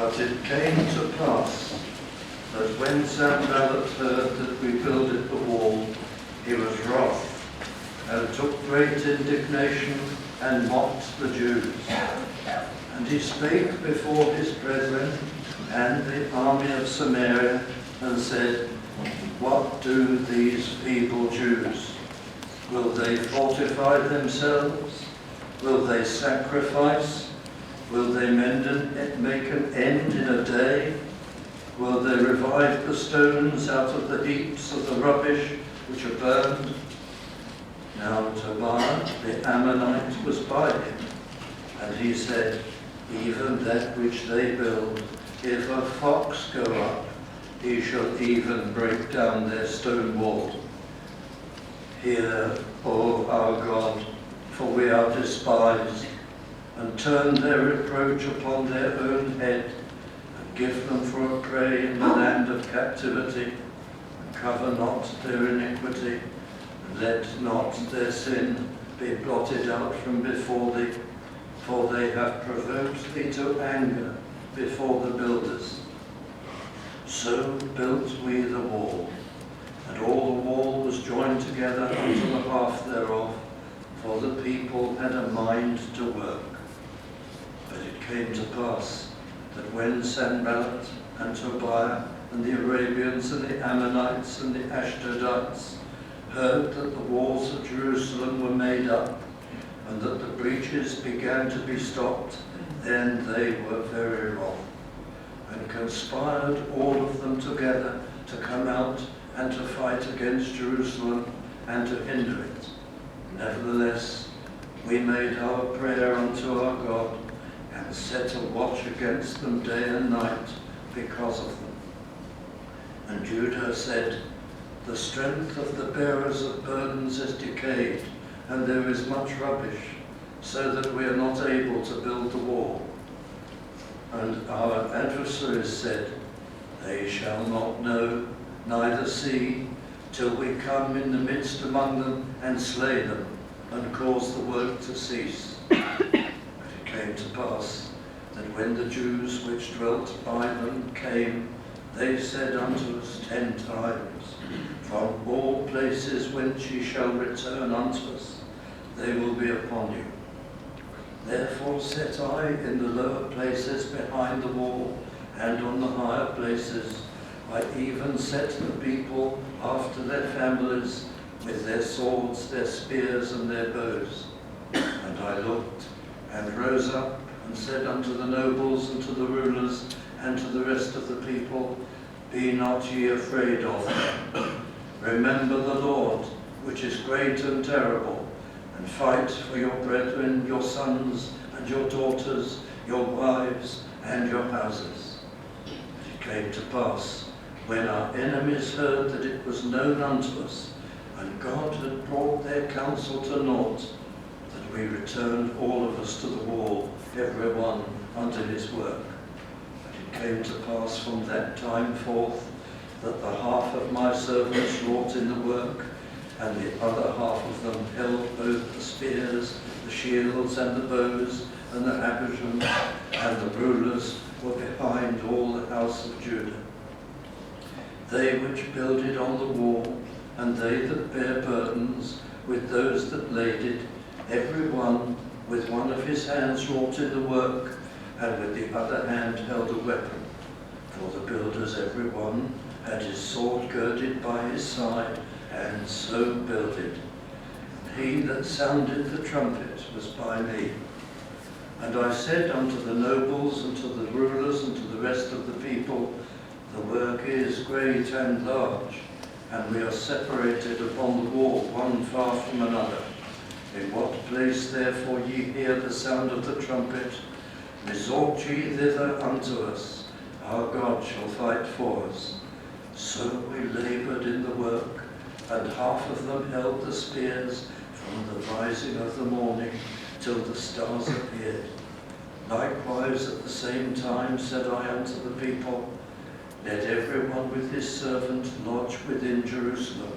But it came to pass that when Sanballat heard that we builded the wall, he was wroth, and took great indignation, and mocked the Jews. And he spake before his brethren and the army of Samaria, and said, What do these feeble Jews? Will they fortify themselves? Will they sacrifice? Will they make an end in a day? Will they revive the stones out of the heaps of the rubbish which are burned? Now Tobiah the Ammonite was by him, and he said, Even that which they build, if a fox go up, he shall even break down their stone wall. Hear, O our God, for we are despised, and turn their reproach upon their own head, and give them for a prey in the land of captivity, and cover not their iniquity, and let not their sin be blotted out from before thee, for they have provoked thee to anger before the builders. So built we the wall, and all the wall was joined together unto the half thereof, for the people had a mind to work. But it came to pass that when Sanballat and Tobiah and the Arabians and the Ammonites and the Ashdodites heard that the walls of Jerusalem were made up, and that the breaches began to be stopped, then they were very wroth, and conspired all of them together to come out and to fight against Jerusalem and to hinder it. Nevertheless, we made our prayer unto our God, and set a watch against them day and night because of them. And Judah said, The strength of the bearers of burdens is decayed, and there is much rubbish, so that we are not able to build the wall. And our adversaries said, They shall not know, neither see, till we come in the midst among them and slay them, and cause the work to cease. But it came to pass that when the Jews which dwelt by them came, they said unto us 10 times, From all places whence ye shall return unto us, they will be upon you. Therefore set I in the lower places behind the wall, and on the higher places I even set the people after their families, with their swords, their spears, and their bows. And I looked, and rose up, and said unto the nobles, and to the rulers, and to the rest of the people, Be not ye afraid of them. Remember the Lord, which is great and terrible, and fight for your brethren, your sons, and your daughters, your wives, and your houses. And it came to pass, when our enemies heard that it was known unto us, and God had brought their counsel to naught, that we returned all of us to the wall, every one unto his work. And it came to pass from that time forth, that the half of my servants wrought in the work, and the other half of them held both the spears, the shields, and the bows, and the habergeons, and the rulers were behind all the house of Judah. They which builded on the wall, and they that bear burdens, with those that laid it, every one with one of his hands wrought in the work, and with the other hand held a weapon. For the builders every one had his sword girded by his side, and so builded. And he that sounded the trumpet was by me. And I said unto the nobles, and to the rulers, and to the rest of the people, The work is great and large, and we are separated upon the wall, one far from another. In what place therefore ye hear the sound of the trumpet, resort ye thither unto us. Our God shall fight for us. So we laboured in the work, and half of them held the spears from the rising of the morning till the stars appeared. Likewise at the same time said I unto the people, Let every one with his servant lodge within Jerusalem,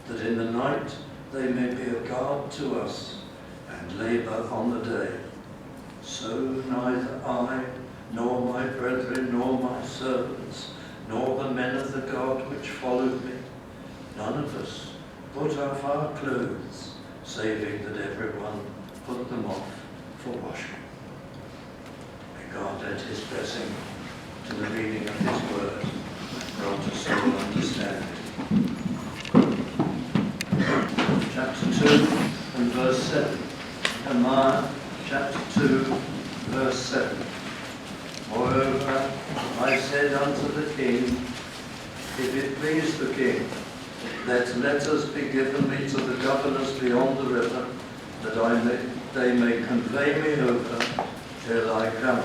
that in the night they may be a guard to us, and labour on the day. So neither I nor my my brethren, nor my servants, nor the men of the God which followed me. None of us put off our clothes, saving that everyone put them off for washing. May God add his blessing to the reading of his word, grant us all understanding. Chapter 2 and verse 7. Nehemiah chapter 2, verse 7. Moreover, I said unto the king, if it please the king, let letters be given me to the governors beyond the river, that they may convey me over till I come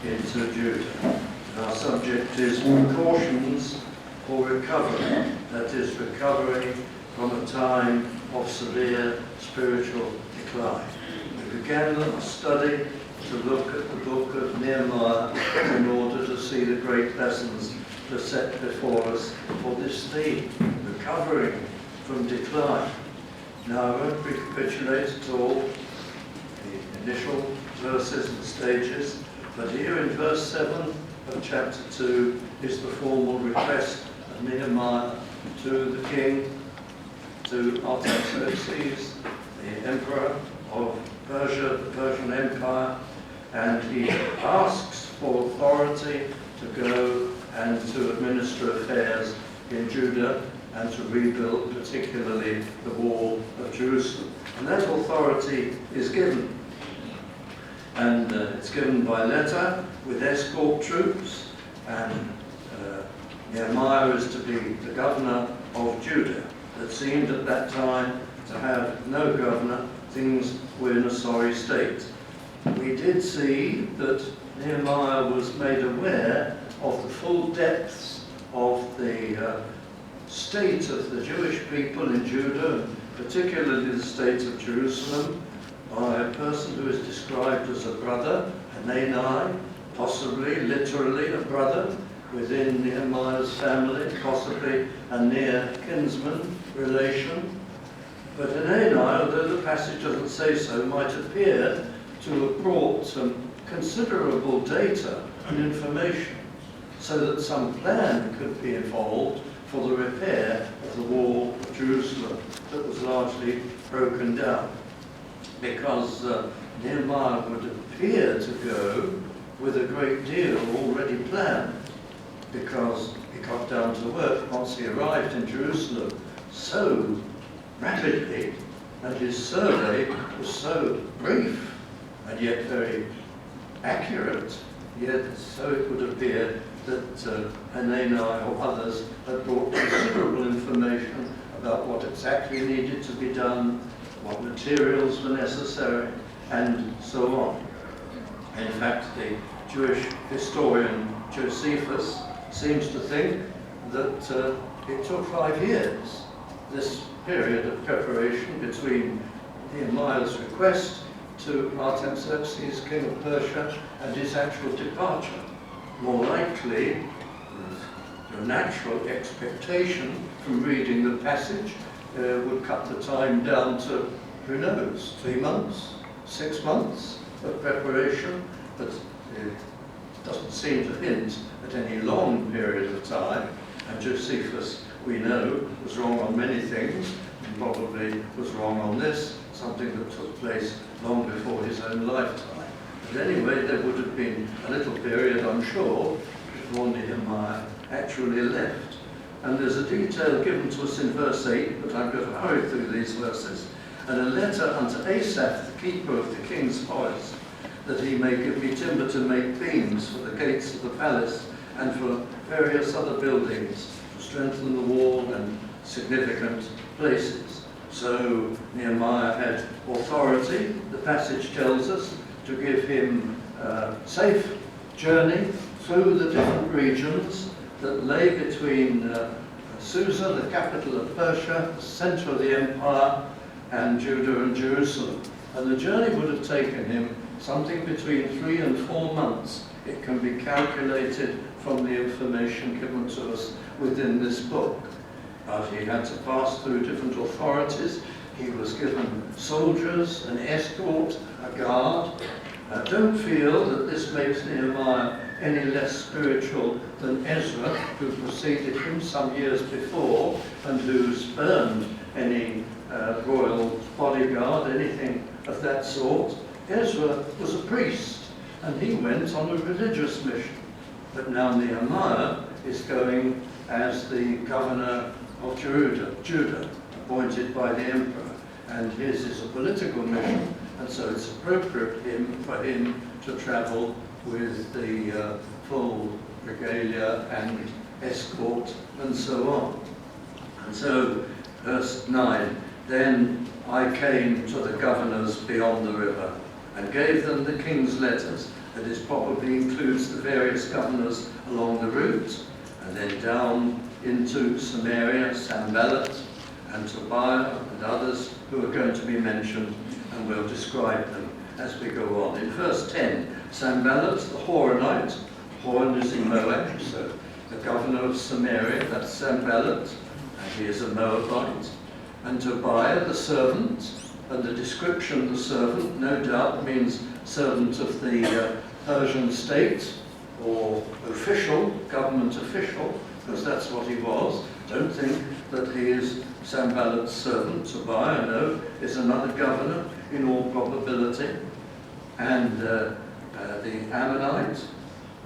into Judah. Our subject is precautions for recovery, that is, recovery from a time of severe spiritual decline. We began a study to look at the book of Nehemiah in order to see the great lessons that are set before us for this theme, recovering from decline. Now, I won't recapitulate at all the initial verses and stages, but here in verse 7 of chapter 2 is the formal request of Nehemiah to the king, to Artaxerxes, the emperor of Persia, the Persian Empire, and he asks for authority to go and to administer affairs in Judah and to rebuild particularly the wall of Jerusalem. And that authority is given. And it's given by letter with escort troops, and Nehemiah is to be the governor of Judah. That seemed at that time to have no governor. Things were in a sorry state. We did see that Nehemiah was made aware of the full depths of the state of the Jewish people in Judah, particularly the state of Jerusalem, by a person who is described as a brother, Hanani, possibly, literally a brother within Nehemiah's family, possibly a near kinsman relation. But Hanani, although the passage doesn't say so, might appear to have brought some considerable data and information so that some plan could be involved for the repair of the wall of Jerusalem that was largely broken down. Because Nehemiah would appear to go with a great deal already planned, because he got down to work once he arrived in Jerusalem so rapidly, and his survey was so brief and yet very accurate, yet so it would appear that Hanani or others had brought considerable information about what exactly needed to be done, what materials were necessary, and so on. In fact, the Jewish historian Josephus seems to think that it took 5 years, this period of preparation between Nehemiah's request to Artaxerxes, king of Persia, and his actual departure. More likely, your natural expectation from reading the passage would cut the time down to, who knows, 3 months, 6 months of preparation, but it doesn't seem to hint at any long period of time. And Josephus, we know, was wrong on many things, and probably was wrong on this, something that took place long before his own lifetime. But anyway, there would have been a little period, I'm sure, before Nehemiah actually left. And there's a detail given to us in verse 8, but I'm going to hurry through these verses. And a letter unto Asaph, the keeper of the king's forest, that he may give me timber to make beams for the gates of the palace and for various other buildings, to strengthen the wall and significant places. So Nehemiah had authority, the passage tells us, to give him a safe journey through the different regions that lay between Susa, the capital of Persia, the center of the empire, and Judah and Jerusalem. And the journey would have taken him something between 3 and 4 months. It can be calculated from the information given to us within this book. But he had to pass through different authorities. He was given soldiers, an escort, a guard, Don't feel that this makes Nehemiah any less spiritual than Ezra, who preceded him some years before and who spurned any royal bodyguard, anything of that sort. Ezra was a priest and he went on a religious mission. But now Nehemiah is going as the governor of Judah, appointed by the emperor. And his is a political mission, and so it's appropriate for him to travel with the full regalia and escort and so on. And so, verse 9, then I came to the governors beyond the river and gave them the king's letters. That is, probably includes the various governors along the route, and then down into Samaria, Sanballat and Tobiah and others who are going to be mentioned, and we'll describe them as we go on. In verse 10, Sanballat, the Horonite, Horon is in Moab, so the governor of Samaria, that's Sanballat, and he is a Moabite. And Tobiah, the servant, and the description of the servant no doubt means servant of the Persian state, or official, government official, because that's what he was. Don't think that he is Sanballat's servant. Tobiah, no, is another governor in all probability, and the Ammonite.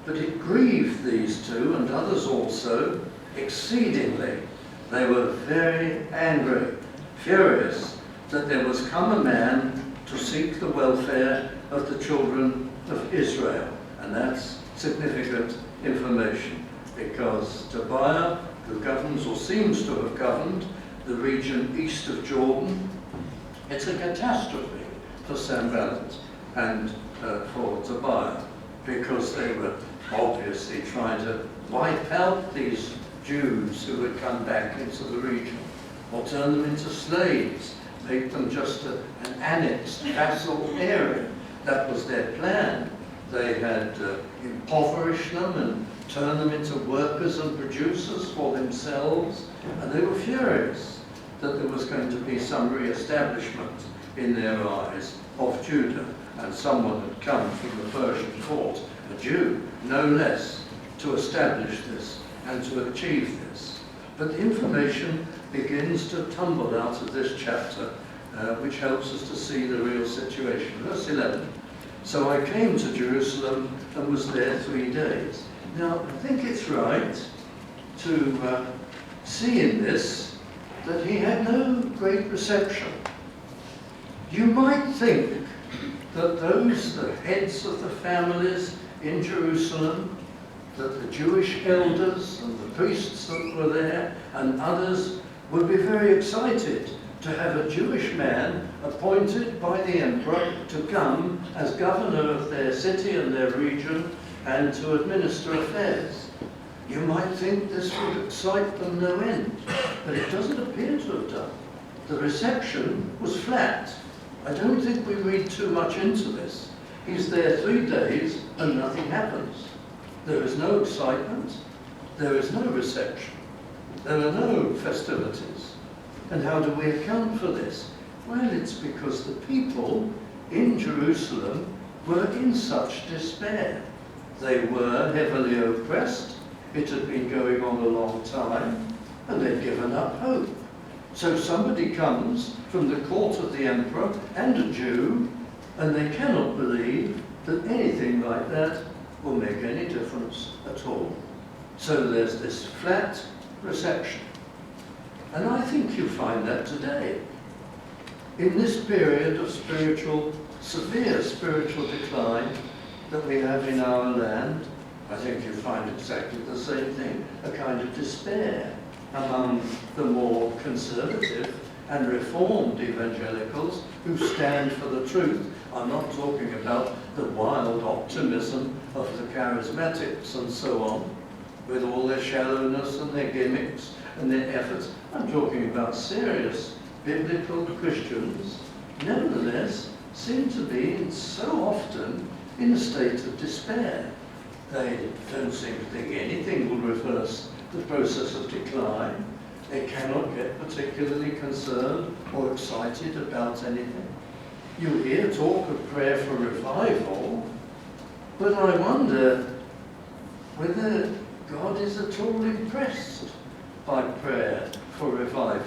But it grieved these two and others also exceedingly. They were very angry, furious, that there was come a man to seek the welfare of the children of Israel. And that's significant information, because Tobiah, who governs or seems to have governed the region east of Jordan, it's a catastrophe for Sanballat and for Tobiah, because they were obviously trying to wipe out these Jews who had come back into the region, or turn them into slaves, make them just an annexed vassal area. That was their plan. They had impoverished them and turned them into workers and producers for themselves, and they were furious that there was going to be some re-establishment in their eyes of Judah, and someone had come from the Persian court, a Jew, no less, to establish this and to achieve this. But the information begins to tumble out of this chapter, which helps us to see the real situation. Verse 11. So I came to Jerusalem and was there 3 days. Now, I think it's right to see in this that he had no great reception. You might think that those, the heads of the families in Jerusalem, that the Jewish elders and the priests that were there and others would be very excited to have a Jewish man appointed by the emperor to come as governor of their city and their region and to administer affairs. You might think this would excite them no end, but it doesn't appear to have done. The reception was flat. I don't think we read too much into this. He's there 3 days and nothing happens. There is no excitement. There is no reception. There are no festivities. And how do we account for this? Well, it's because the people in Jerusalem were in such despair. They were heavily oppressed. It had been going on a long time, and they'd given up hope. So somebody comes from the court of the emperor and a Jew, and they cannot believe that anything like that will make any difference at all. So there's this flat reception. And I think you find that today. In this period of severe spiritual decline that we have in our land, I think you find exactly the same thing, a kind of despair among the more conservative and reformed evangelicals who stand for the truth. I'm not talking about the wild optimism of the charismatics and so on, with all their shallowness and their gimmicks and their efforts. I'm talking about serious biblical Christians, nevertheless, seem to be so often in a state of despair. They don't seem to think anything will reverse the process of decline. They cannot get particularly concerned or excited about anything. You hear talk of prayer for revival, but I wonder whether God is at all impressed by prayer for revival,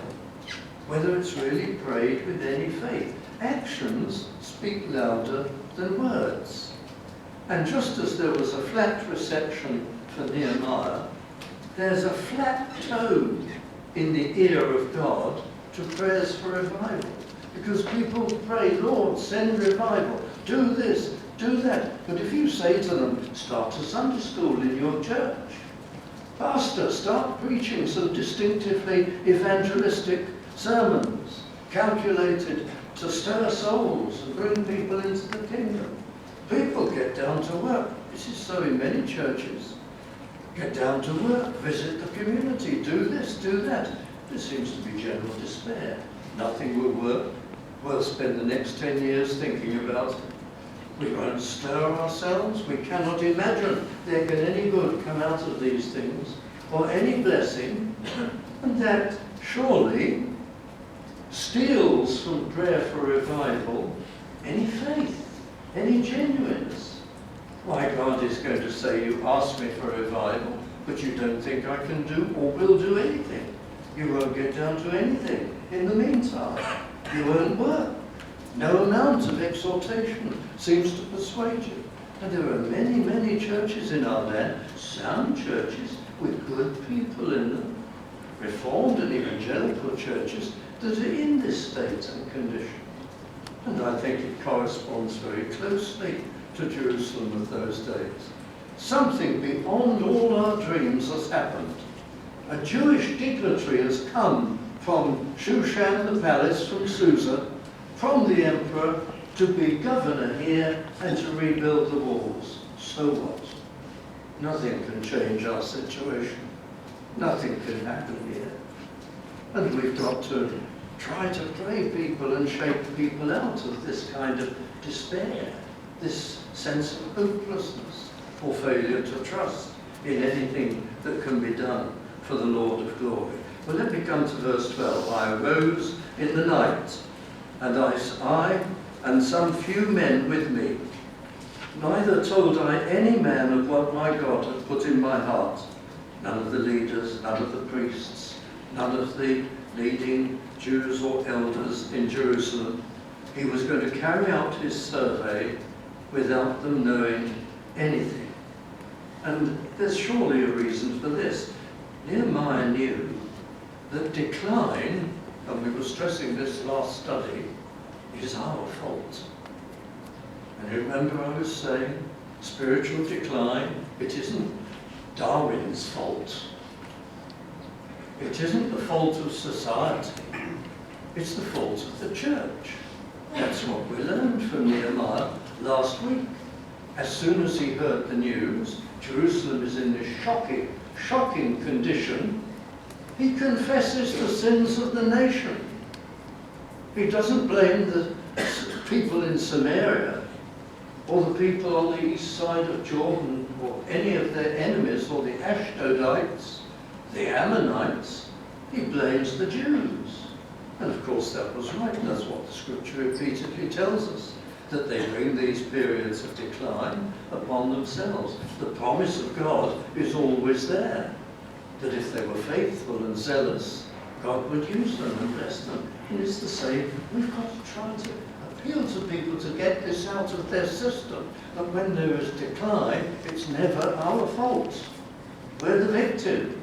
whether it's really prayed with any faith. Actions speak louder than words. And just as there was a flat reception for Nehemiah, there's a flat tone in the ear of God to prayers for revival. Because people pray, Lord, send revival, do this, do that. But if you say to them, start a Sunday school in your church, pastor, start preaching some distinctively evangelistic sermons, calculated to stir souls and bring people into the kingdom. People get down to work. This is so in many churches. Get down to work, visit the community, do this, do that. There seems to be general despair. Nothing will work. We'll spend the next 10 years thinking about it. We won't stir ourselves. We cannot imagine there can any good come out of these things, or any blessing, and that surely steals from prayer for revival any faith, any genuineness. Why, God is going to say, you asked me for revival, but you don't think I can do or will do anything. You won't get down to anything in the meantime. You won't work. No amount of exhortation seems to persuade you. And there are many, many churches in our land, sound churches with good people in them, Reformed and evangelical churches that are in this state and condition. And I think it corresponds very closely to Jerusalem of those days. Something beyond all our dreams has happened. A Jewish dignitary has come from Shushan the palace, from Susa, from the emperor, to be governor here and to rebuild the walls. So what? Nothing can change our situation. Nothing can happen here. And we've got to try to pray people and shake people out of this kind of despair, this sense of hopelessness or failure to trust in anything that can be done for the Lord of glory. Well, let me come to verse 12. I arose in the night, and I and some few men with me. Neither told I any man of what my God had put in my heart. None of the leaders, none of the priests, none of the leading Jews or elders in Jerusalem. He was going to carry out his survey without them knowing anything. And there's surely a reason for this. Nehemiah knew that decline, and we were stressing this last study, is our fault. And you remember I was saying, spiritual decline, it isn't Darwin's fault. It isn't the fault of society. It's the fault of the church. That's what we learned from Nehemiah last week. As soon as he heard the news, Jerusalem is in this shocking condition, he confesses the sins of the nation. He doesn't blame the people in Samaria or the people on the east side of Jordan or any of their enemies or the Ashdodites, the Ammonites. He blames the Jews. And of course that was right. That's what the scripture repeatedly tells us, that they bring these periods of decline upon themselves. The promise of God is always there, that if they were faithful and zealous, God would use them and bless them. And it's the same. We've got to try to appeal to people to get this out of their system. But when there is decline, it's never our fault. We're the victims.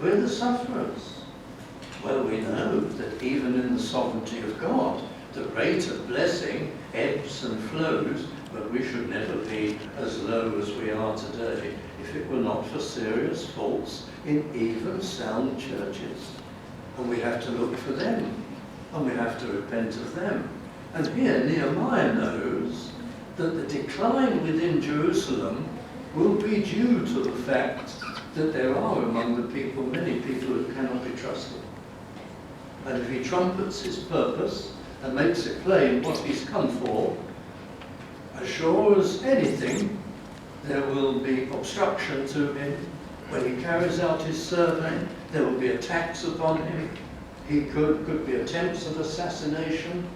We're the sufferers. Well, we know that even in the sovereignty of God, the rate of blessing ebbs and flows, but we should never be as low as we are today if it were not for serious faults in even sound churches. And we have to look for them, and we have to repent of them. And here Nehemiah knows that the decline within Jerusalem will be due to the fact that there are among the people many people who cannot be trusted. And if he trumpets his purpose and makes it plain what he's come for, as sure as anything, there will be obstruction to him. When he carries out his survey, there will be attacks upon him. He could be attempts of assassination.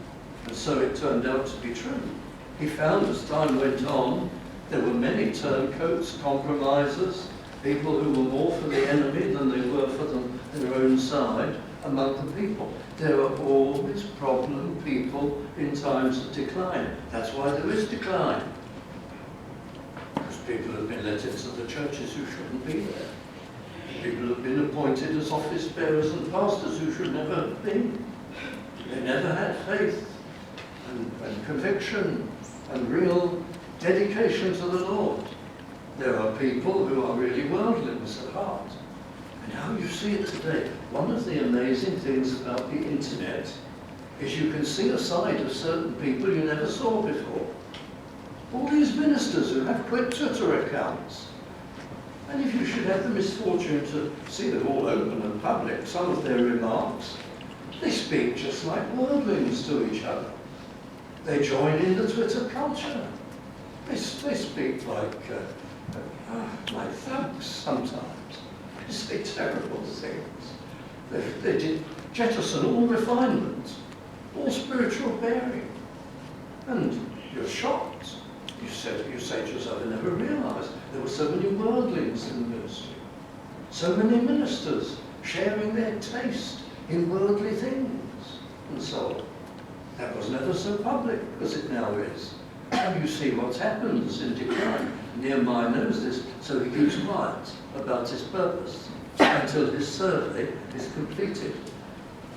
And so it turned out to be true. He found as time went on, there were many turncoats, compromisers, people who were more for the enemy than they were for their own side among the people. There are always problem people in times of decline. That's why there is decline. Because people have been let into the churches who shouldn't be there. People have been appointed as office bearers and pastors who should never have been. They never had faith and conviction and real dedication to the Lord. There are people who are really worldlings at heart. And how you see it today. One of the amazing things about the internet is you can see a side of certain people you never saw before. All these ministers who have quick Twitter accounts. And if you should have the misfortune to see them all open and public, some of their remarks, they speak just like worldlings to each other. They join in the Twitter culture. They speak like thugs sometimes. They say terrible things. They did jettison all refinement, all spiritual bearing. And you're shocked. You say to yourself, I never realised there were so many worldlings in the ministry. So many ministers sharing their taste in worldly things and so on. That was never so public as it now is. And you see what happens in decline. Nehemiah knows this, so he keeps quiet about his purpose until his survey is completed.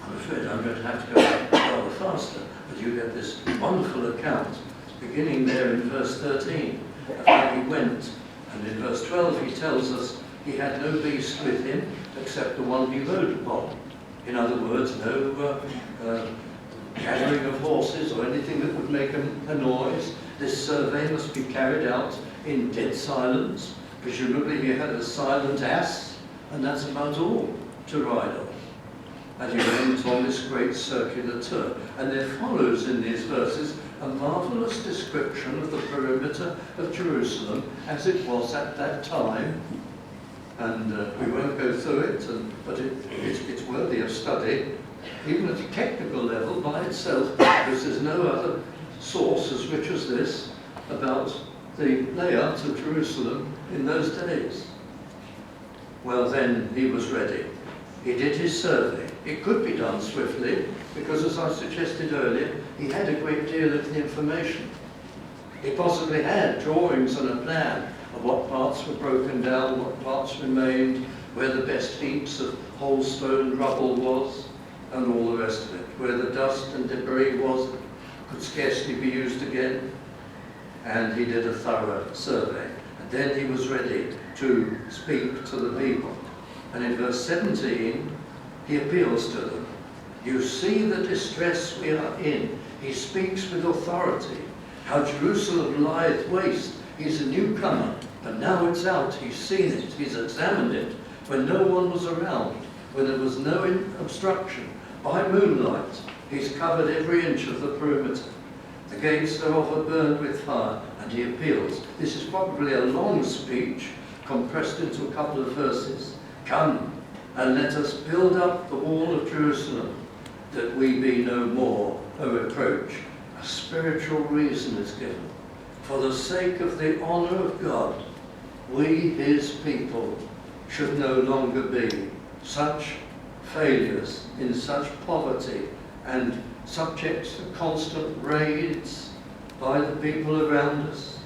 I'm afraid I'm going to have to go rather faster, but you get this wonderful account, beginning there in verse 13, of how he went. And in verse 12 he tells us he had no beast with him except the one he rode upon. In other words, no gathering of horses or anything that would make a noise. This survey must be carried out in dead silence. Presumably he had a silent ass, and that's about all to ride on. And he went on this great circular tour. And there follows in these verses a marvellous description of the perimeter of Jerusalem as it was at that time. And we won't go through it, but it's worthy of study, even at a technical level by itself, because there's no other source as rich as this about the layout of Jerusalem in those days. Well, then he was ready. He did his survey. It could be done swiftly, because as I suggested earlier, he had a great deal of the information. He possibly had drawings and a plan of what parts were broken down, what parts remained, where the best heaps of whole stone rubble was, and all the rest of it, where the dust and debris was that could scarcely be used again. And he did a thorough survey. And then he was ready to speak to the people. And in verse 17, he appeals to them. You see the distress we are in. He speaks with authority. How Jerusalem lieth waste. He's a newcomer, but now it's out. He's seen it. He's examined it when no one was around, when there was no obstruction. By moonlight, he's covered every inch of the perimeter. The gates thereof are burned with fire, and he appeals. This is probably a long speech, compressed into a couple of verses. Come, and let us build up the wall of Jerusalem, that we be no more a reproach. A spiritual reason is given. For the sake of the honour of God, we, his people, should no longer be such failures in such poverty and subject to constant raids by the people around us.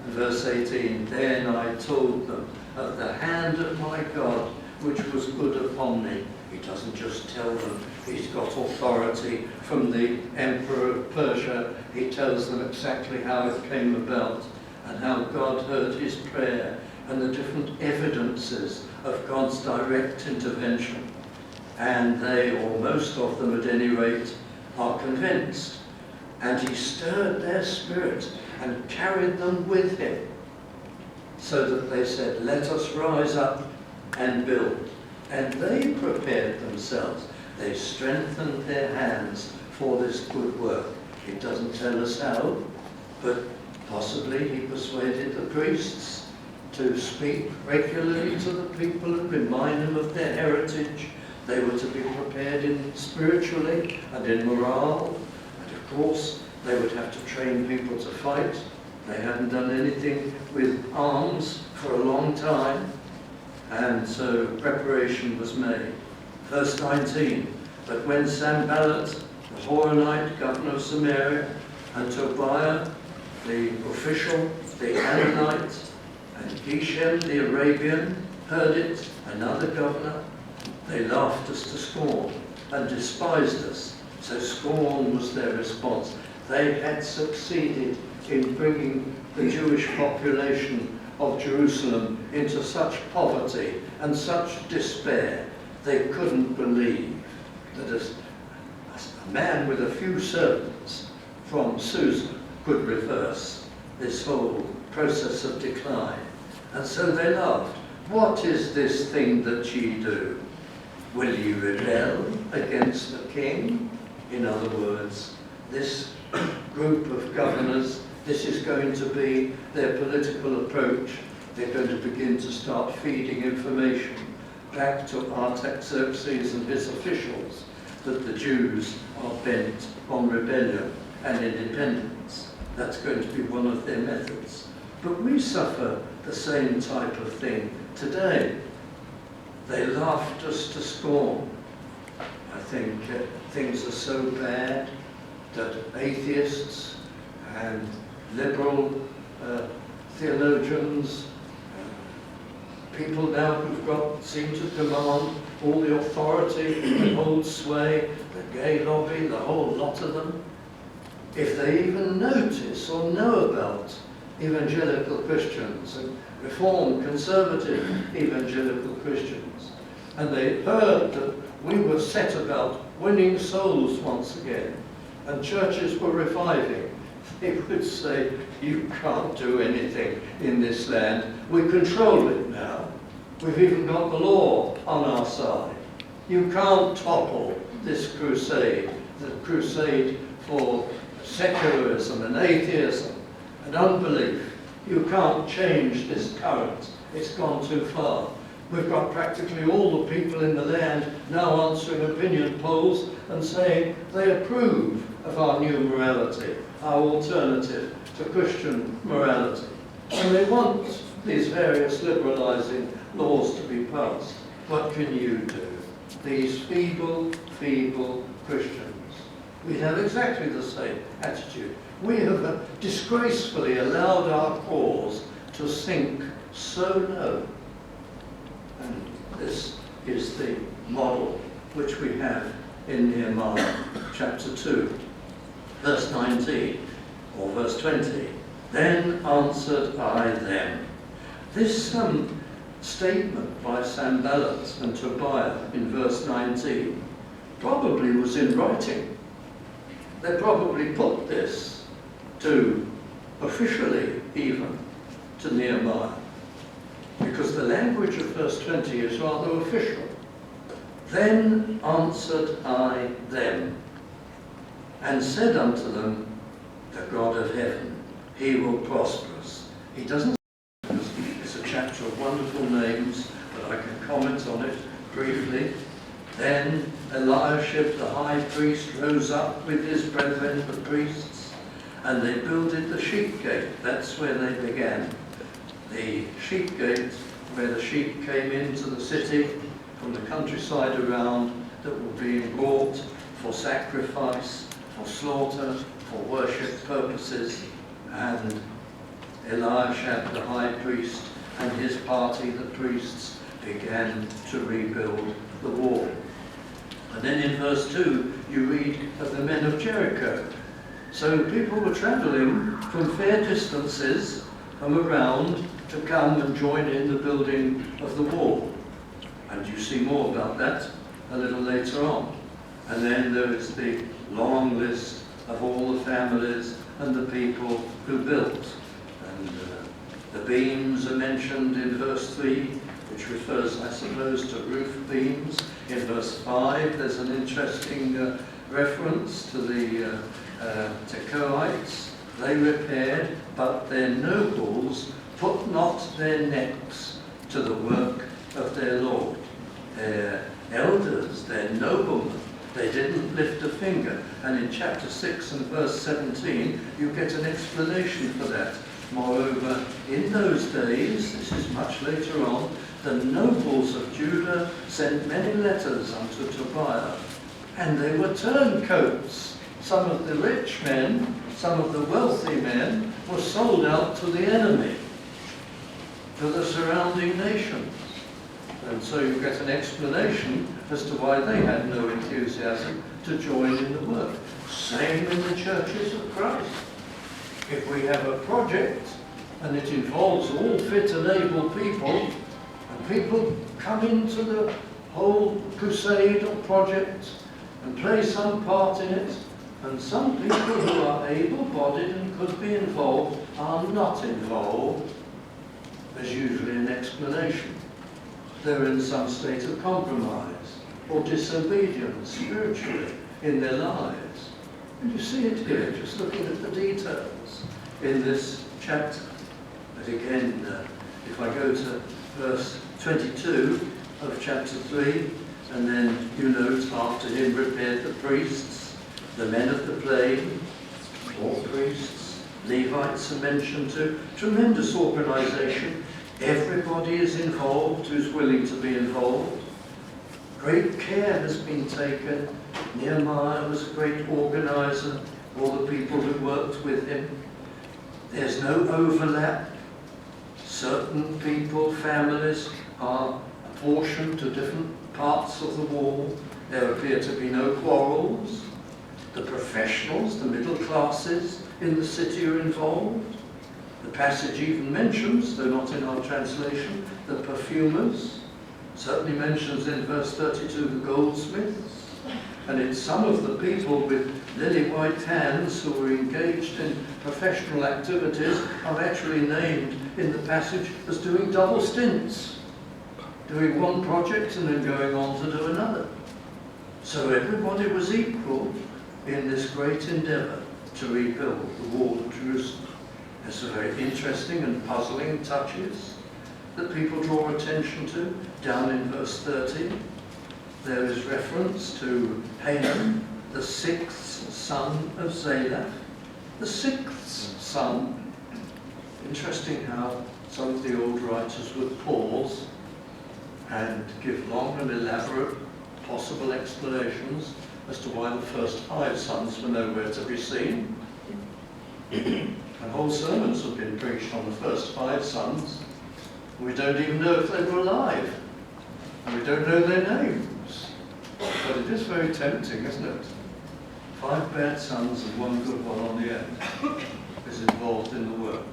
And verse 18, then I told them of the hand of my God, which was good upon me. He doesn't just tell them he's got authority from the emperor of Persia. He tells them exactly how it came about and how God heard his prayer and the different evidences of God's direct intervention. And they, or most of them at any rate, are convinced. And he stirred their spirit and carried them with him, so that they said, let us rise up and build. And they prepared themselves. They strengthened their hands for this good work. It doesn't tell us how, but possibly he persuaded the priests to speak regularly to the people and remind them of their heritage. They were to be prepared spiritually and in morale and Of course, they would have to train people to fight. They hadn't done anything with arms for a long time, and so preparation was made. Verse 19, but when Sanballat, the Horonite, governor of Samaria, and Tobiah, the official, the Ammonite, and Geshem, the Arabian, heard it, another governor, they laughed us to scorn and despised us. So scorn was their response. They had succeeded in bringing the Jewish population of Jerusalem into such poverty and such despair. They couldn't believe that a man with a few servants from Susa could reverse this whole process of decline. And so they laughed. What is this thing that ye do? Will ye rebel against the king? In other words, this group of governors, this is going to be their political approach. They're going to begin to start feeding information back to Artaxerxes and his officials that the Jews are bent on rebellion and independence. That's going to be one of their methods. But we suffer the same type of thing today. They laughed us to scorn. I think things are so bad that atheists and liberal theologians, people now who've seem to command all the authority and hold sway, the gay lobby, the whole lot of them, if they even notice or know about evangelical Christians and Reformed, conservative evangelical Christians, and they heard that we were set about winning souls once again, and churches were reviving, they would say, you can't do anything in this land. We control it now. We've even got the law on our side. You can't topple this crusade, the crusade for secularism and atheism and unbelief. You can't change this current. It's gone too far. We've got practically all the people in the land now answering opinion polls and saying they approve of our new morality, our alternative to Christian morality. And they want these various liberalising laws to be passed. What can you do? These feeble, feeble Christians. We have exactly the same attitude. We have disgracefully allowed our cause to sink so low. And this is the model which we have in Nehemiah chapter 2, verse 19, or verse 20. Then answered I them. This statement by Sanballat and Tobiah in verse 19 probably was in writing. They probably put this to, officially even, to Nehemiah, because the language of verse 20 is rather official. Then answered I them, and said unto them, the God of heaven, he will prosper us. He doesn't. It's a chapter of wonderful names, but I can comment on it briefly. Then Eliashib the high priest rose up with his brethren the priests, and they builded the sheep gate. That's where they began. The sheep gate, where the sheep came into the city from the countryside around, that were being brought for sacrifice, for slaughter, for worship purposes. And Eliashib the high priest and his party, the priests, began to rebuild the wall. And then in verse 2 you read of the men of Jericho. So people were travelling from fair distances from around to come and join in the building of the wall. And you see more about that a little later on. And then there is the long list of all the families and the people who built. And the beams are mentioned in verse 3, which refers, I suppose, to roof beams. In verse 5, there's an interesting reference to the Tekoites. They repaired, but their nobles put not their necks to the work of their Lord. Their elders, their noblemen, They didn't lift a finger. And in chapter 6 and verse 17, you get an explanation for that. Moreover, in those days, this is much later on, the nobles of Judah sent many letters unto Tobiah, and they were turncoats. Some of the rich men, some of the wealthy men, were sold out to the enemy, to the surrounding nations. And so you get an explanation as to why they had no enthusiasm to join in the work. Same in the churches of Christ. If we have a project and it involves all fit and able people, and people come into the whole crusade or project and play some part in it, and some people who are able-bodied and could be involved are not involved, there's usually an explanation. They're in some state of compromise or disobedience spiritually in their lives. And you see it here, just looking at the details in this chapter. But again, if I go to verse 22 of chapter 3, and then you note, after him repaired the priests, the men of the plain, more priests, Levites are mentioned too. Tremendous organisation. Everybody is involved who's willing to be involved. Great care has been taken. Nehemiah was a great organizer, all the people who worked with him. There's no overlap. Certain people, families, are apportioned to different parts of the wall. There appear to be no quarrels. The professionals, the middle classes in the city are involved. The passage even mentions, though not in our translation, the perfumers. Certainly mentions in verse 32 the goldsmiths. And it's some of the people with lily white hands who were engaged in professional activities are actually named in the passage as doing double stints. Doing one project and then going on to do another. So everybody was equal in this great endeavour to rebuild the wall of Jerusalem. There's some very interesting and puzzling touches that people draw attention to. Down in verse 30, there is reference to Hanan, the sixth son of Zadok. The sixth son. Interesting how some of the old writers would pause and give long and elaborate possible explanations as to why the first 5 sons were nowhere to be seen. And whole sermons have been preached on the first 5 sons. We don't even know if they were alive. And we don't know their names. But it is very tempting, isn't it? 5 bad sons and 1 good one on the end is involved in the work.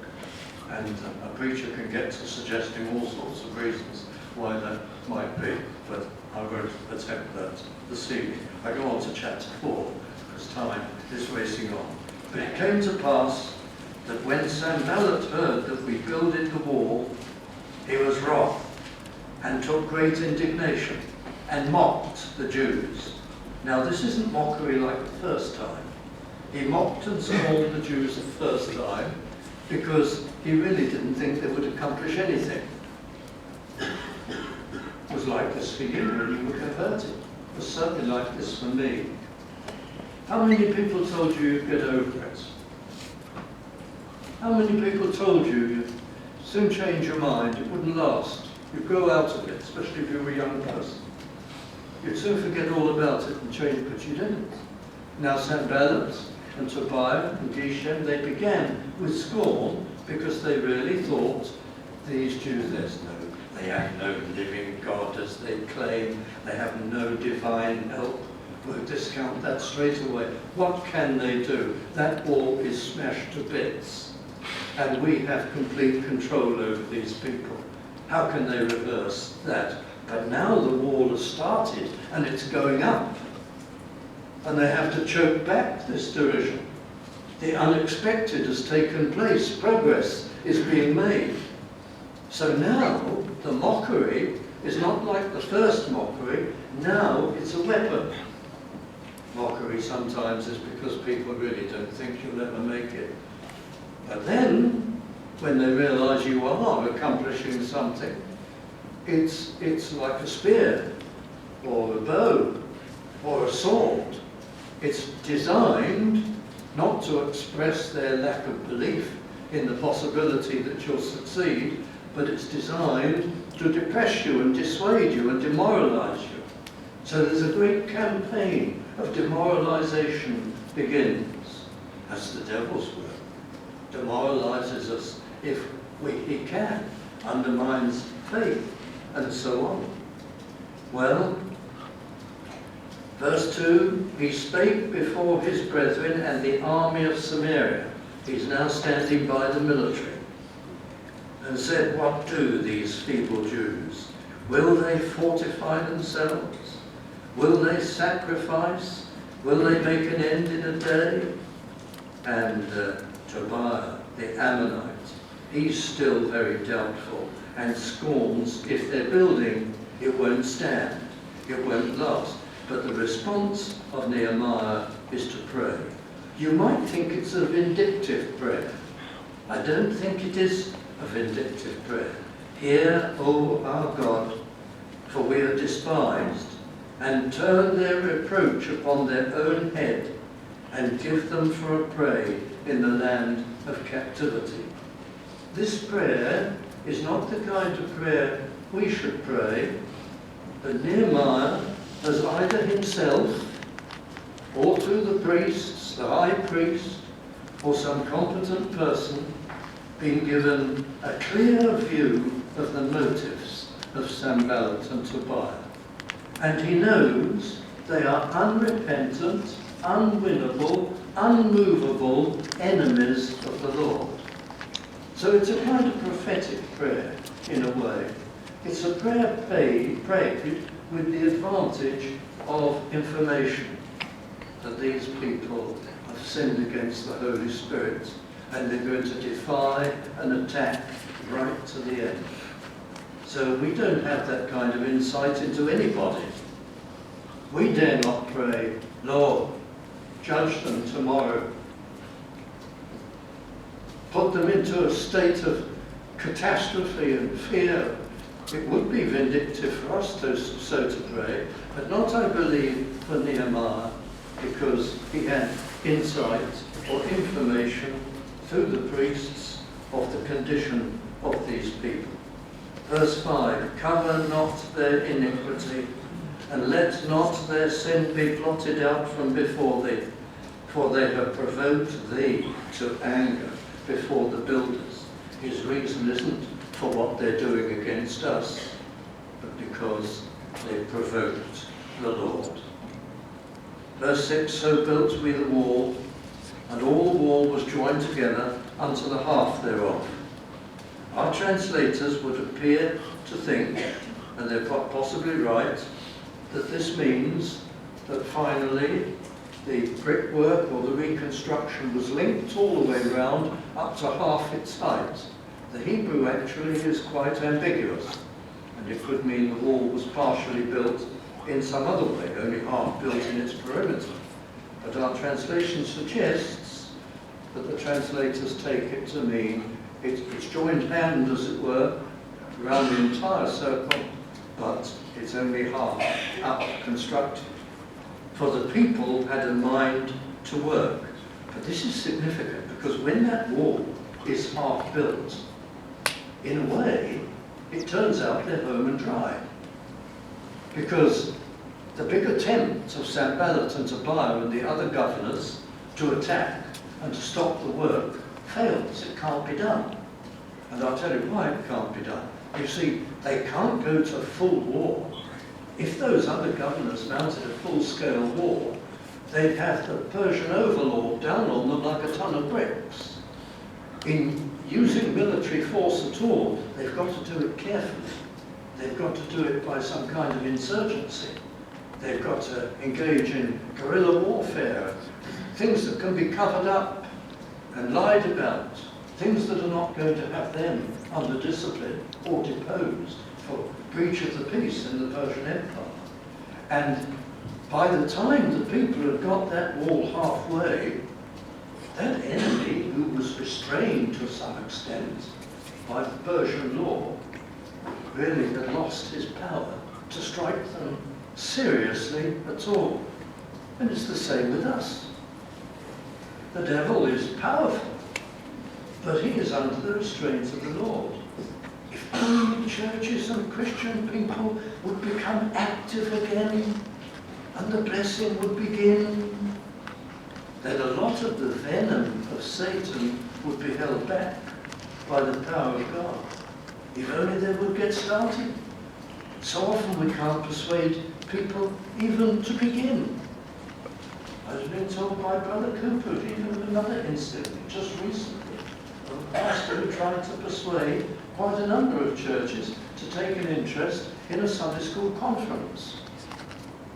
And a preacher can get to suggesting all sorts of reasons why that might be. But I won't attempt that this evening. I go on to chapter 4, because time is racing on. But it came to pass that when Sanballat heard that we builded the wall, he was wroth, and took great indignation, and mocked the Jews. Now this isn't mockery like the first time. He mocked and scorned the Jews the first time, because he really didn't think they would accomplish anything. It was like this for you when you were converted. It was certainly like this for me. How many people told you you'd get over it? How many people told you you'd soon change your mind, it wouldn't last, you'd grow out of it, especially if you were a young person. You'd soon forget all about it and change, but you didn't. Now Sanballat and Tobiah and Geshem, they began with scorn because they really thought these Jews, they have no living God as they claim, they have no divine help. We'll discount that straight away. What can they do? That wall is smashed to bits, and we have complete control over these people. How can they reverse that? But now the wall has started, and it's going up, and they have to choke back this derision. The unexpected has taken place. Progress is being made. So now the mockery is not like the first mockery. Now it's a weapon. Mockery sometimes is because people really don't think you'll ever make it. But then, when they realize you are accomplishing something, it's like a spear or a bow. or a sword. It's designed not to express their lack of belief in the possibility that you'll succeed, but it's designed to depress you and dissuade you and demoralize you. So there's a great campaign of demoralization begins, as the devil's work. Demoralizes us if he can, undermines faith, and so on. Well, verse 2, he spake before his brethren and the army of Samaria. He's now standing by the military, and said, what do these feeble Jews? Will they fortify themselves? Will they sacrifice? Will they make an end in a day? And Tobiah, the Ammonite, he's still very doubtful and scorns if they're building, it won't stand, it won't last. But the response of Nehemiah is to pray. You might think it's a vindictive prayer. I don't think it is a vindictive prayer. Hear, O our God, for we are despised, and turn their reproach upon their own head, and give them for a prey in the land of captivity. This prayer is not the kind of prayer we should pray, but Nehemiah has either himself, or through the priests, the high priest, or some competent person, been given a clear view of the motives of Sanballat and Tobiah. And he knows they are unrepentant, unwinnable, unmovable enemies of the Lord. So it's a kind of prophetic prayer, in a way. It's a prayer prayed with the advantage of information that these people have sinned against the Holy Spirit, and they're going to defy and attack right to the end. So we don't have that kind of insight into anybody. We dare not pray, Lord, judge them tomorrow. Put them into a state of catastrophe and fear. It would be vindictive for us so to pray, but not, I believe, for Nehemiah, because he had insight or information through the priests of the condition of these people. Verse 5, cover not their iniquity, and let not their sin be blotted out from before thee, for they have provoked thee to anger before the builders. His reason isn't for what they're doing against us, but because they provoked the Lord. Verse 6, so built we the wall, and all the wall was joined together unto the half thereof. Our translators would appear to think, and they're possibly right, that this means that finally the brickwork or the reconstruction was linked all the way round up to half its height. The Hebrew actually is quite ambiguous, and it could mean the wall was partially built in some other way, only half built in its perimeter. But our translation suggests that the translators take it to mean it's joined hand, as it were, around the entire circle, but it's only half up constructed. For the people had a mind to work. But this is significant, because when that wall is half built, in a way, it turns out they're home and dry. Because the big attempt of Sanballat and Tobiah and the other governors to attack and to stop the work fails. It can't be done. And I'll tell you why it can't be done. You see, they can't go to full war. If those other governors mounted a full-scale war, they'd have the Persian overlord down on them like a ton of bricks. In using military force at all, they've got to do it carefully. They've got to do it by some kind of insurgency. They've got to engage in guerrilla warfare, things that can be covered up and lied about, things that are not going to have them under discipline or deposed for breach of the peace in the Persian Empire. And by the time the people had got that wall halfway, that enemy, who was restrained to some extent by the Persian law, really had lost his power to strike them seriously at all. And it's the same with us. The devil is powerful, but he is under the restraints of the Lord. If only churches and Christian people would become active again, and the blessing would begin, then a lot of the venom of Satan would be held back by the power of God. If only they would get started. So often we can't persuade people even to begin. I've been told by Brother Cooper, even of another incident, just recently, of a pastor who tried to persuade quite a number of churches to take an interest in a Sunday school conference.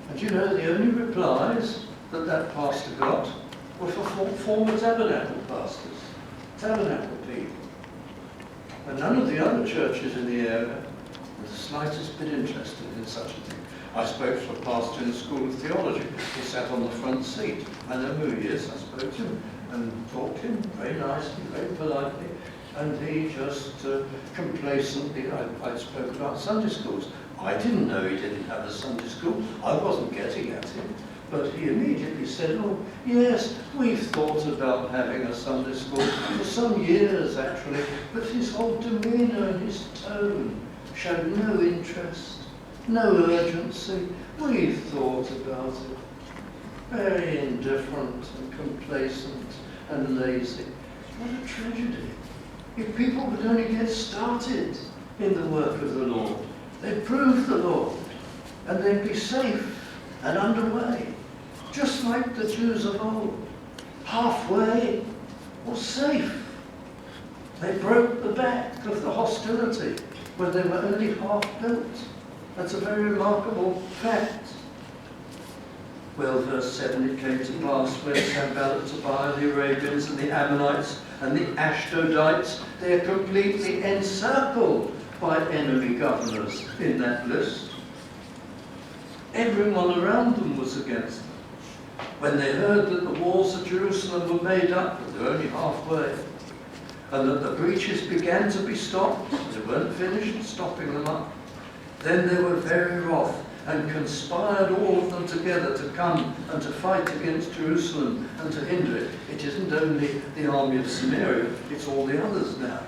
And you know, the only replies that that pastor got were for former tabernacle pastors, tabernacle people. And none of the other churches in the area were the slightest bit interested in such a thing. I spoke to a pastor in the School of Theology. He sat on the front seat. I know who he is. I spoke to him and talked to him very nicely, very politely. And he just complacently, I spoke about Sunday schools. I didn't know he didn't have a Sunday school. I wasn't getting at him. But he immediately said, oh, yes, we've thought about having a Sunday school for some years, actually. But his whole demeanour and his tone showed no interest. No urgency. We've thought about it. Very indifferent and complacent and lazy. What a tragedy. If people would only get started in the work of the Lord, they'd prove the Lord, and they'd be safe and underway, just like the Jews of old. Halfway or safe. They broke the back of the hostility when they were only half built. That's a very remarkable fact. Well, verse 7, it came to pass when Sanballat, Tobiah, the Arabians, and the Ammonites, and the Ashdodites, they are completely encircled by enemy governors in that list. Everyone around them was against them. When they heard that the walls of Jerusalem were made up, but they were only halfway, and that the breaches began to be stopped, they weren't finished stopping them up, then they were very wroth and conspired all of them together to come and to fight against Jerusalem and to hinder it. It isn't only the army of Samaria, it's all the others now.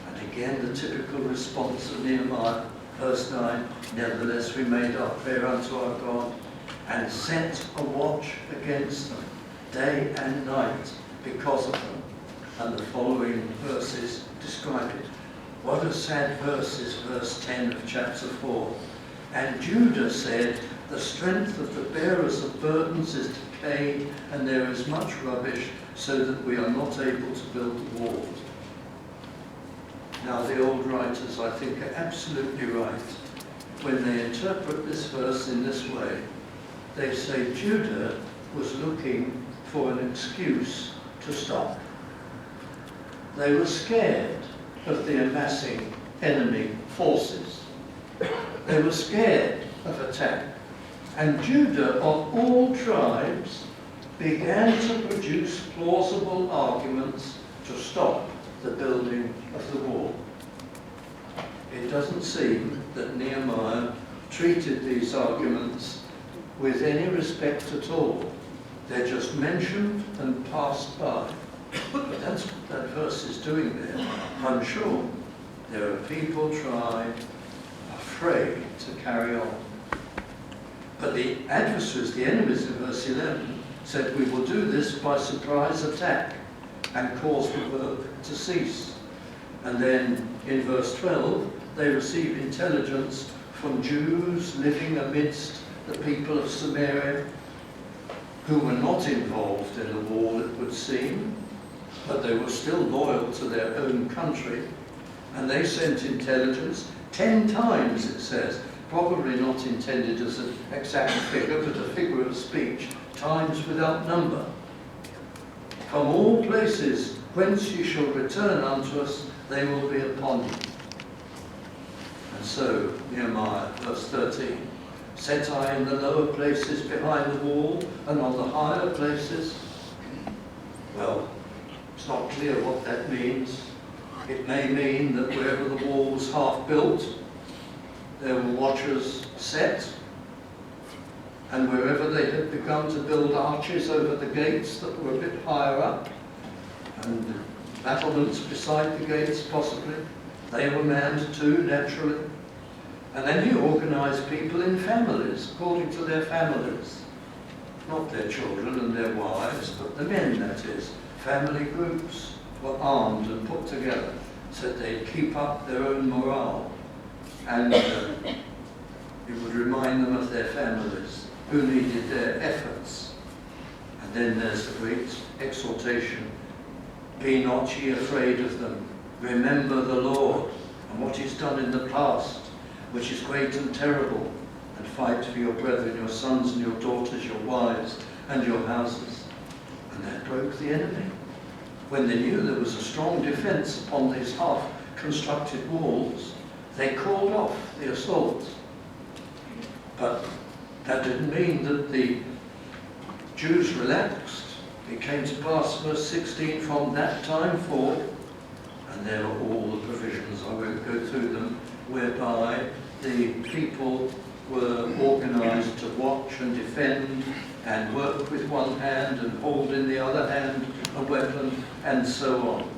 And again the typical response of Nehemiah, verse 9, nevertheless we made our prayer unto our God and set a watch against them day and night because of them. And the following verses describe it. What a sad verse is verse 10 of chapter 4. And Judah said, the strength of the bearers of burdens is decayed, and there is much rubbish, so that we are not able to build the walls. Now the old writers, I think, are absolutely right when they interpret this verse in this way. They say Judah was looking for an excuse to stop. They were scared of the amassing enemy forces. They were scared of attack. And Judah, of all tribes, began to produce plausible arguments to stop the building of the wall. It doesn't seem that Nehemiah treated these arguments with any respect at all. They're just mentioned and passed by. But that's what that verse is doing there. I'm sure there are people afraid to carry on. But the adversaries, the enemies in verse 11, said we will do this by surprise attack and cause the work to cease. And then in verse 12, they receive intelligence from Jews living amidst the people of Samaria, who were not involved in the wall, it would seem, but they were still loyal to their own country. And they sent intelligence 10 times, it says, probably not intended as an exact figure, but a figure of speech, times without number. From all places whence ye shall return unto us, they will be upon you. And so, Nehemiah, verse 13, set I in the lower places behind the wall, and on the higher places. Well, it's not clear what that means. It may mean that wherever the wall was half built, there were watchers set. And wherever they had begun to build arches over the gates that were a bit higher up, and battlements beside the gates possibly, they were manned too, naturally. And then he organised people in families, according to their families. Not their children and their wives, but the men, that is. Family groups were armed and put together so they'd keep up their own morale. And it would remind them of their families, who needed their efforts. And then there's the great exhortation, be not ye afraid of them. Remember the Lord and what he's done in the past, which is great and terrible, and fight for your brethren, your sons and your daughters, your wives and your houses. And that broke the enemy. When they knew there was a strong defence upon these half-constructed walls, they called off the assault. But that didn't mean that the Jews relaxed. It came to pass, verse 16, from that time forth, and there are all the provisions, I won't go through them, whereby the people were organised to watch and defend and work with one hand and hold in the other hand a weapon and so on.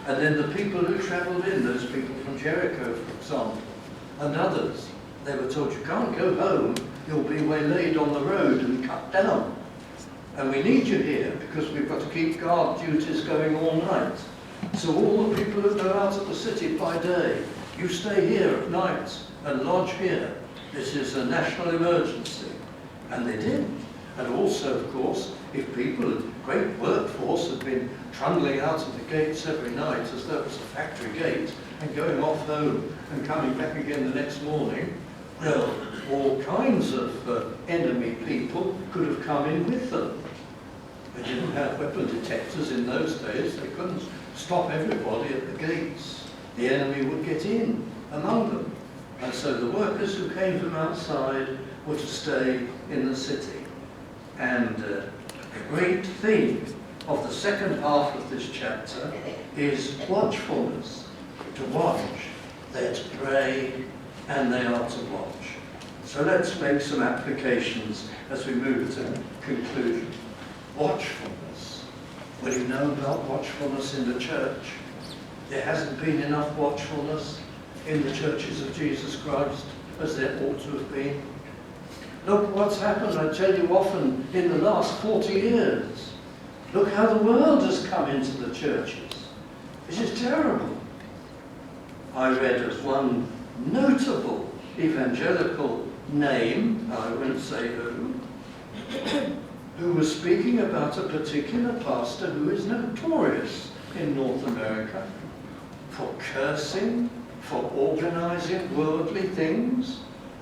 And then the people who travelled in, those people from Jericho, for example, and others, they were told, you can't go home, you'll be waylaid on the road and cut down. And we need you here because we've got to keep guard duties going all night. So all the people who go out of the city by day, you stay here at night and lodge here. This is a national emergency. And they did. And also, of course, if people, a great workforce, had been trundling out of the gates every night as though it was a factory gate and going off home and coming back again the next morning, well, all kinds of enemy people could have come in with them. They didn't have weapon detectors in those days. They couldn't stop everybody at the gates. The enemy would get in among them. And so the workers who came from outside were to stay in the city. And the great theme of the second half of this chapter is watchfulness. To watch, they're to pray, and they are to watch. So let's make some applications as we move to conclusion. Watchfulness. What do you know about watchfulness in the church? There hasn't been enough watchfulness in the churches of Jesus Christ as there ought to have been. Look what's happened, I tell you often, in the last 40 years. Look how the world has come into the churches. This is terrible. I read of one notable evangelical name, I won't say who was speaking about a particular pastor who is notorious in North America for cursing, for organising worldly things.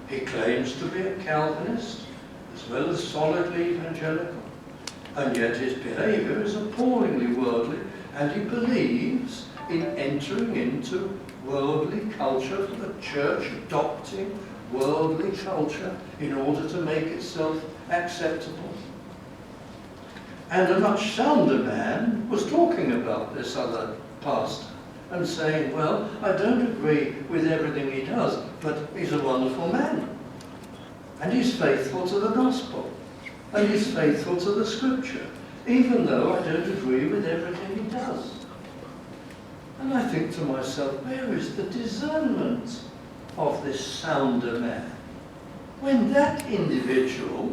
He claims to be a Calvinist as well as solidly evangelical. And yet his behaviour is appallingly worldly, and he believes in entering into worldly culture, for the church adopting worldly culture in order to make itself acceptable. And a much sounder man was talking about this other pastor and saying, well, I don't agree with everything he does, but he's a wonderful man. And he's faithful to the gospel. And he's faithful to the scripture, even though I don't agree with everything he does. And I think to myself, where is the discernment of this sounder man? When that individual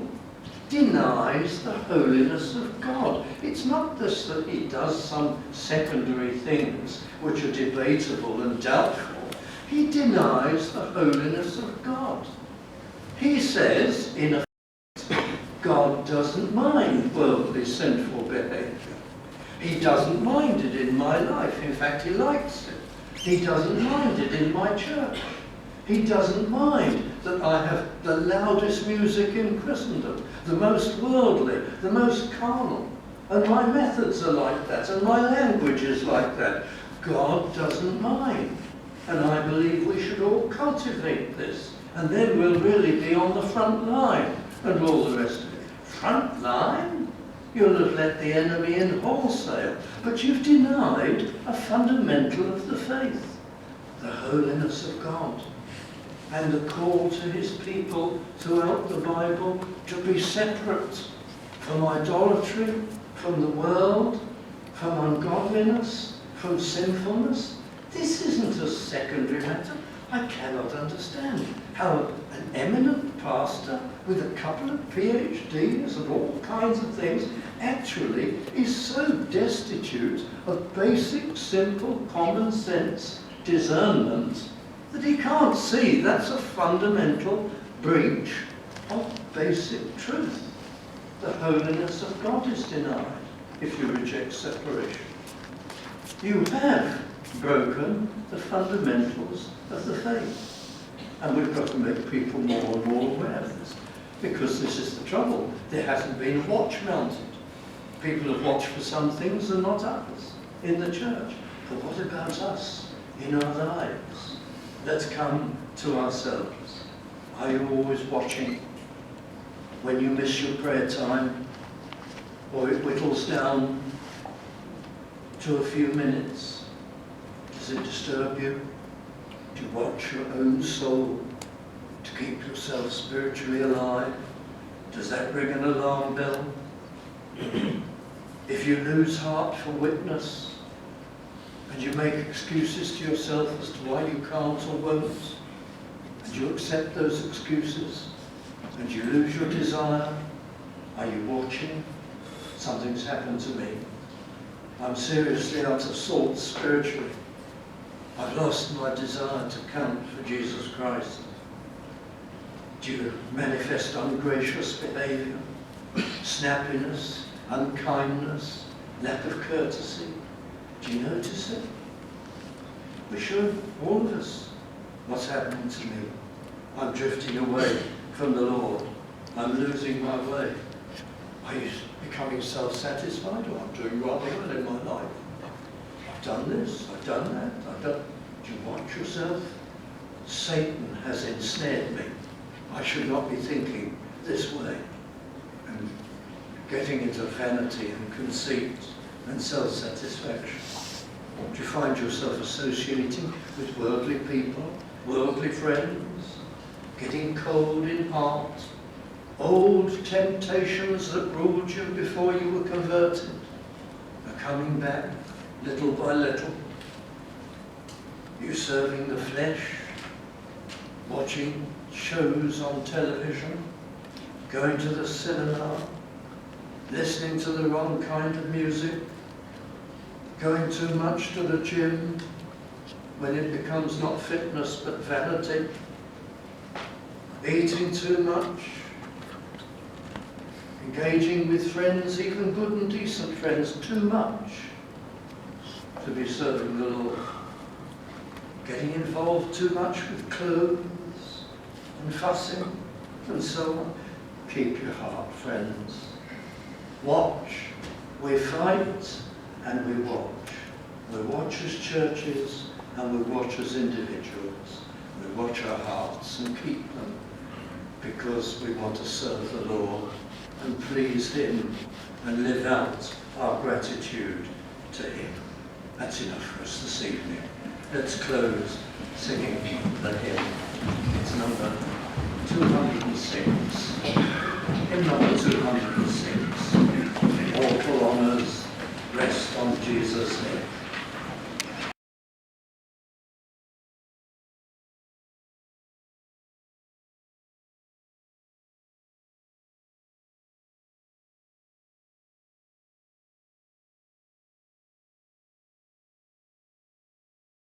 denies the holiness of God. It's not this that he does some secondary things which are debatable and doubtful. He denies the holiness of God. He says, in effect, God doesn't mind worldly sinful behavior. He doesn't mind it in my life. In fact, he likes it. He doesn't mind it in my church. He doesn't mind that I have the loudest music in Christendom, the most worldly, the most carnal. And my methods are like that, and my language is like that. God doesn't mind. And I believe we should all cultivate this. And then we'll really be on the front line, and all the rest of it. Front line? You'll have let the enemy in wholesale. But you've denied a fundamental of the faith, the holiness of God. and the call to his people throughout the Bible to be separate from idolatry, from the world, from ungodliness, from sinfulness. This isn't a secondary matter. I cannot understand how an eminent pastor with a couple of PhDs and all kinds of things actually is so destitute of basic, simple, common sense discernment that he can't see that's a fundamental breach of basic truth. The holiness of God is denied if you reject separation. You have broken the fundamentals of the faith. And we've got to make people more and more aware of this, because this is the trouble. There hasn't been a watch mounted. People have watched for some things and not others in the church. But what about us in our lives? Let's come to ourselves. Are you always watching? When you miss your prayer time, or it whittles down to a few minutes, does it disturb you? Do you watch your own soul to keep yourself spiritually alive? Does that ring an alarm bell? If you lose heart for witness, and you make excuses to yourself as to why you can't or won't, and you accept those excuses, and you lose your desire, are you watching? Something's happened to me. I'm seriously out of sorts spiritually. I've lost my desire to count for Jesus Christ. Do you manifest ungracious behaviour, snappiness, unkindness, lack of courtesy? Do you notice it? We should, all of us. What's happening to me? I'm drifting away from the Lord. I'm losing my way. Are you becoming self-satisfied? Oh, I'm doing rather well in my life. I've done this, I've done that, Do you watch yourself? Satan has ensnared me. I should not be thinking this way. And getting into vanity and conceit and self-satisfaction. Do you find yourself associating with worldly people, worldly friends, getting cold in heart, old temptations that ruled you before you were converted are coming back little by little? You serving the flesh, watching shows on television, going to the cinema, listening to the wrong kind of music, going too much to the gym when it becomes not fitness but vanity, eating too much, engaging with friends, even good and decent friends, too much to be serving the Lord. Getting involved too much with clothes and fussing and so on. Keep your heart, friends. Watch. We fight and we watch. We watch as churches and we watch as individuals. We watch our hearts and keep them because we want to serve the Lord and please Him and live out our gratitude to Him. That's enough for us this evening. Let's close singing the hymn. It's number 206. Hymn number 206. All honours rest on Jesus' head.